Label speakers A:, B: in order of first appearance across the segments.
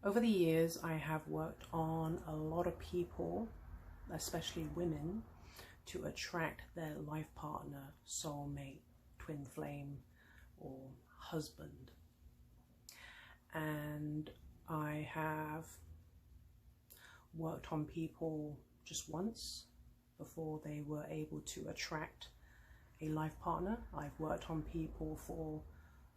A: Over the years, I have worked on a lot of people, especially women, to attract their life partner, soulmate, twin flame, or husband. And I have worked on people just once before they were able to attract a life partner. I've worked on people for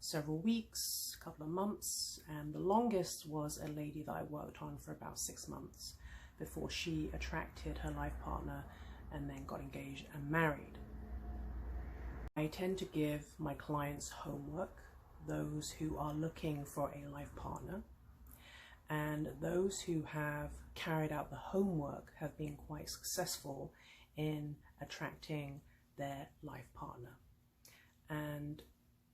A: several weeks, a couple of months, and the longest was a lady that I worked on for about 6 months before she attracted her life partner and then got engaged and married. I tend to give my clients homework, those who are looking for a life partner, and those who have carried out the homework have been quite successful in attracting their life partner. And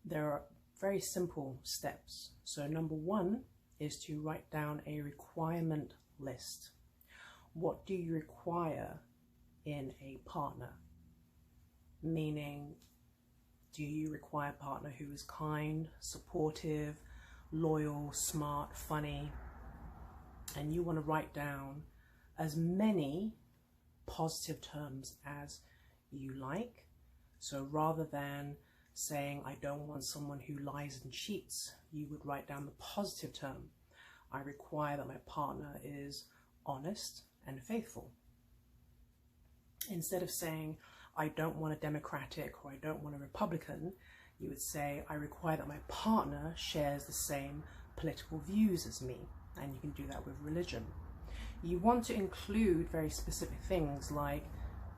A: there are very simple steps. So number one is to write down a requirement list. What do you require in a partner? Meaning, do you require a partner who is kind, supportive, loyal, smart, funny? And you want to write down as many positive terms as you like. So rather than saying, I don't want someone who lies and cheats, you would write down the positive term. I require that my partner is honest and faithful. Instead of saying, I don't want a Democratic or I don't want a Republican, you would say, I require that my partner shares the same political views as me. And you can do that with religion. You want to include very specific things like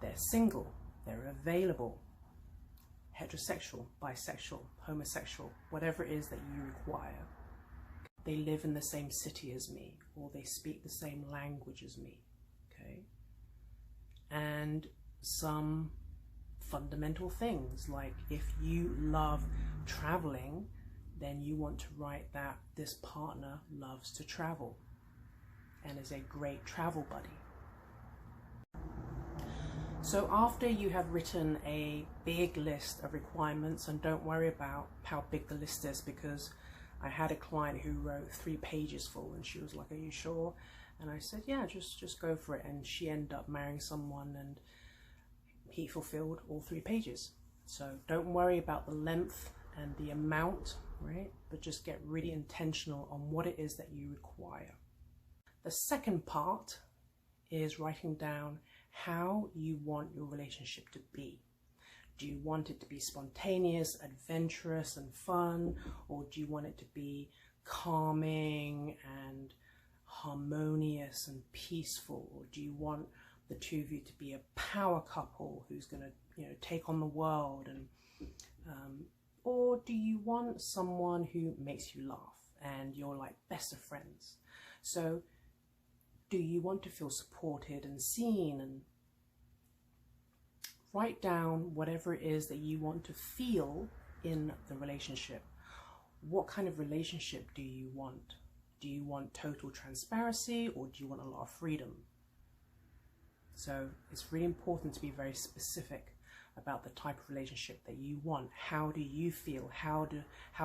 A: they're single, they're available, heterosexual, bisexual, homosexual, whatever it is that you require. They live in the same city as me, or they speak the same language as me, okay? And some fundamental things, like if you love traveling, then you want to write that this partner loves to travel and is a great travel buddy. So after you have written a big list of requirements, and don't worry about how big the list is, because I had a client who wrote 3 pages full and she was like, are you sure? And I said, yeah, just go for it. And she ended up marrying someone and he fulfilled all 3 pages. So don't worry about the length and the amount, right? But just get really intentional on what it is that you require. The second part is writing down how you want your relationship to be. Do you want it to be spontaneous, adventurous and fun, or do you want it to be calming and harmonious and peaceful? Or do you want the two of you to be a power couple who's going to, take on the world? And or do you want someone who makes you laugh and you're like best of friends? So do you want to feel supported and seen? And write down whatever it is that you want to feel in the relationship. What kind of relationship do you want? Do you want total transparency, or do you want a lot of freedom? So it's really important to be very specific about the type of relationship that you want. How do you feel? How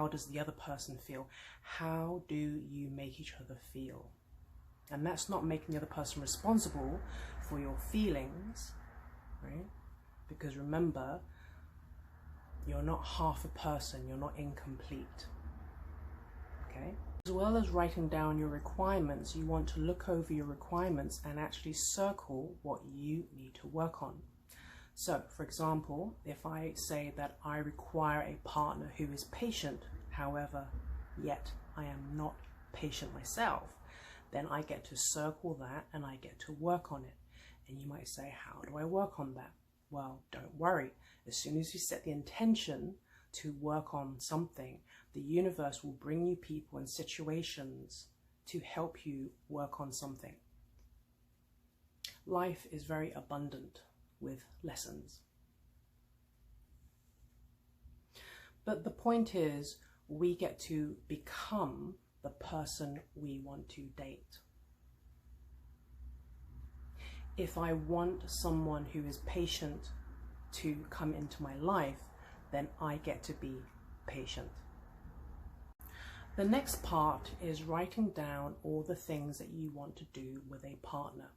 A: does the other person feel? How do you make each other feel? And that's not making the other person responsible for your feelings, right? Because remember, you're not half a person, you're not incomplete, okay? As well as writing down your requirements, you want to look over your requirements and actually circle what you need to work on. So, for example, if I say that I require a partner who is patient, however, yet I am not patient myself, then I get to circle that and I get to work on it. And you might say, how do I work on that? Well, don't worry. As soon as you set the intention to work on something, the universe will bring you people and situations to help you work on something. Life is very abundant with lessons. But the point is, we get to become the person we want to date. If I want someone who is patient to come into my life, then I get to be patient. The next part is writing down all the things that you want to do with a partner.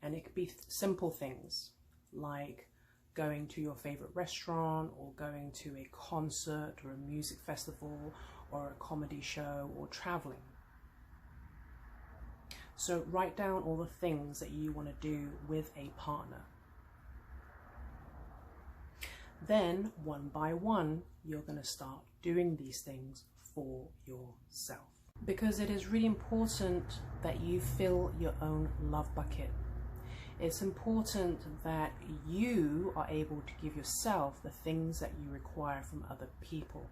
A: And it could be simple things like going to your favorite restaurant, or going to a concert or a music festival or a comedy show, or traveling. So write down all the things that you want to do with a partner. Then one by one, you're going to start doing these things for yourself, because it is really important that you fill your own love bucket. It's important that you are able to give yourself the things that you require from other people.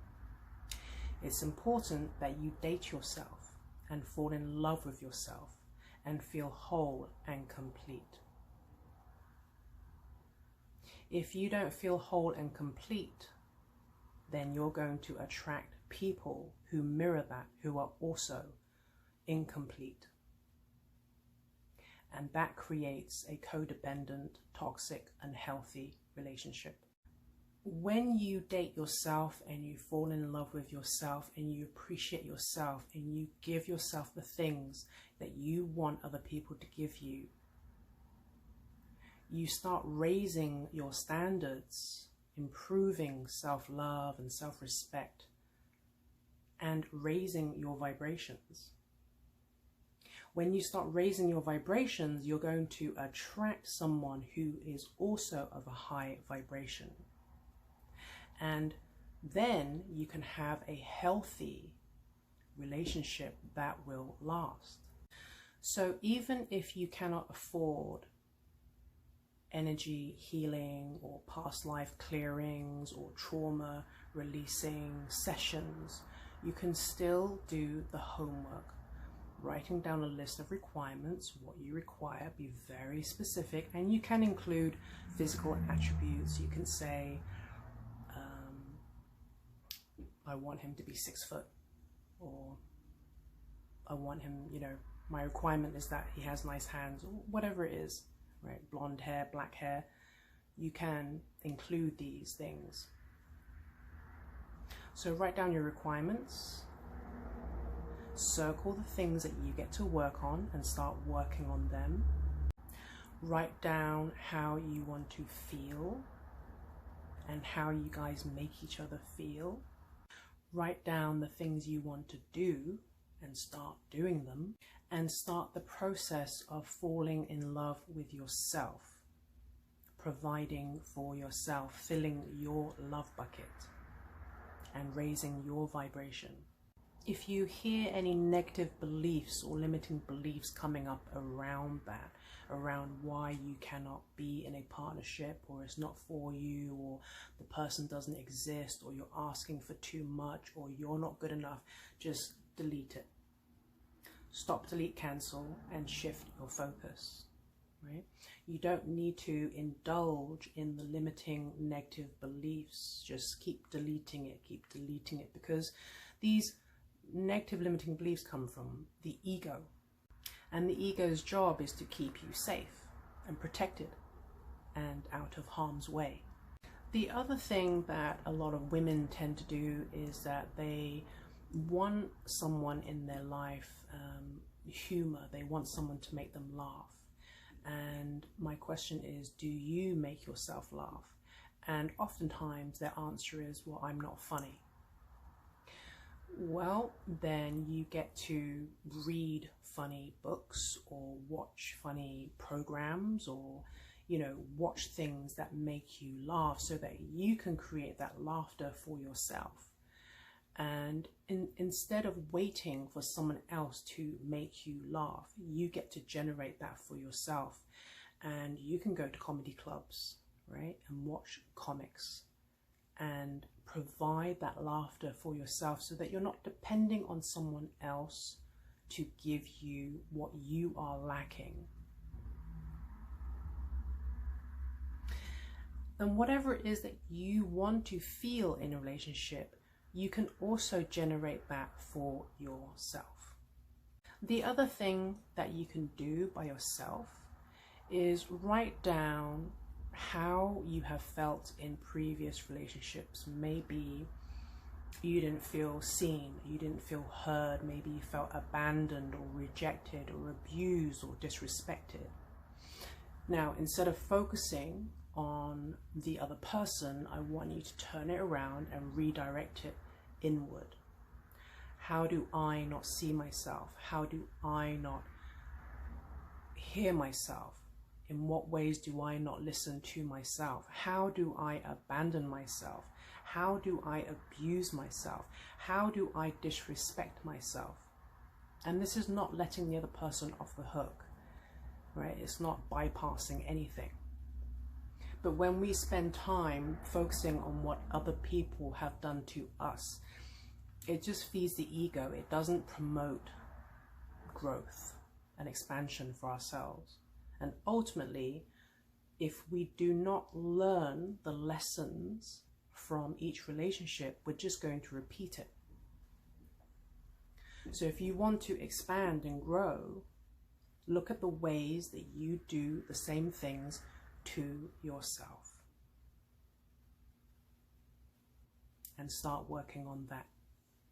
A: It's important that you date yourself and fall in love with yourself and feel whole and complete. If you don't feel whole and complete, then you're going to attract people who mirror that, who are also incomplete. And that creates a codependent, toxic, unhealthy relationship. When you date yourself and you fall in love with yourself and you appreciate yourself and you give yourself the things that you want other people to give you, you start raising your standards, improving self-love and self-respect, and raising your vibrations. When you start raising your vibrations, you're going to attract someone who is also of a high vibration. And then you can have a healthy relationship that will last. So even if you cannot afford energy healing or past life clearings or trauma releasing sessions, you can still do the homework. Writing down a list of requirements, what you require, be very specific, and you can include physical attributes. You can say, I want him to be 6 foot, or I want him, my requirement is that he has nice hands, or whatever it is, right? Blonde hair, black hair. You can include these things. So write down your requirements. Circle the things that you get to work on and start working on them. Write down how you want to feel and how you guys make each other feel. Write down the things you want to do and start doing them, and start the process of falling in love with yourself, providing for yourself, filling your love bucket and raising your vibration. If you hear any negative beliefs or limiting beliefs coming up around that, around why you cannot be in a partnership, or it's not for you, or the person doesn't exist, or you're asking for too much, or you're not good enough, just delete it. Stop, delete, cancel, and shift your focus, right? You don't need to indulge in the limiting negative beliefs. Just keep deleting it, because these negative limiting beliefs come from the ego, and the ego's job is to keep you safe and protected and out of harm's way. The other thing that a lot of women tend to do is that they want someone in their life, humor. They want someone to make them laugh. And my question is, do you make yourself laugh? And oftentimes their answer is, well, I'm not funny. Well, then you get to read funny books or watch funny programs, or watch things that make you laugh, so that you can create that laughter for yourself. And instead of waiting for someone else to make you laugh, you get to generate that for yourself. And you can go to comedy clubs, right, and watch comics and provide that laughter for yourself, so that you're not depending on someone else to give you what you are lacking. And whatever it is that you want to feel in a relationship, you can also generate that for yourself. The other thing that you can do by yourself is write down how you have felt in previous relationships. Maybe you didn't feel seen, you didn't feel heard, maybe you felt abandoned or rejected or abused or disrespected. Now, instead of focusing on the other person, I want you to turn it around and redirect it inward. How do I not see myself? How do I not hear myself? In what ways do I not listen to myself? How do I abandon myself? How do I abuse myself? How do I disrespect myself? And this is not letting the other person off the hook, right? It's not bypassing anything. But when we spend time focusing on what other people have done to us, it just feeds the ego. It doesn't promote growth and expansion for ourselves. And ultimately, if we do not learn the lessons from each relationship, we're just going to repeat it. So if you want to expand and grow, look at the ways that you do the same things to yourself and start working on that.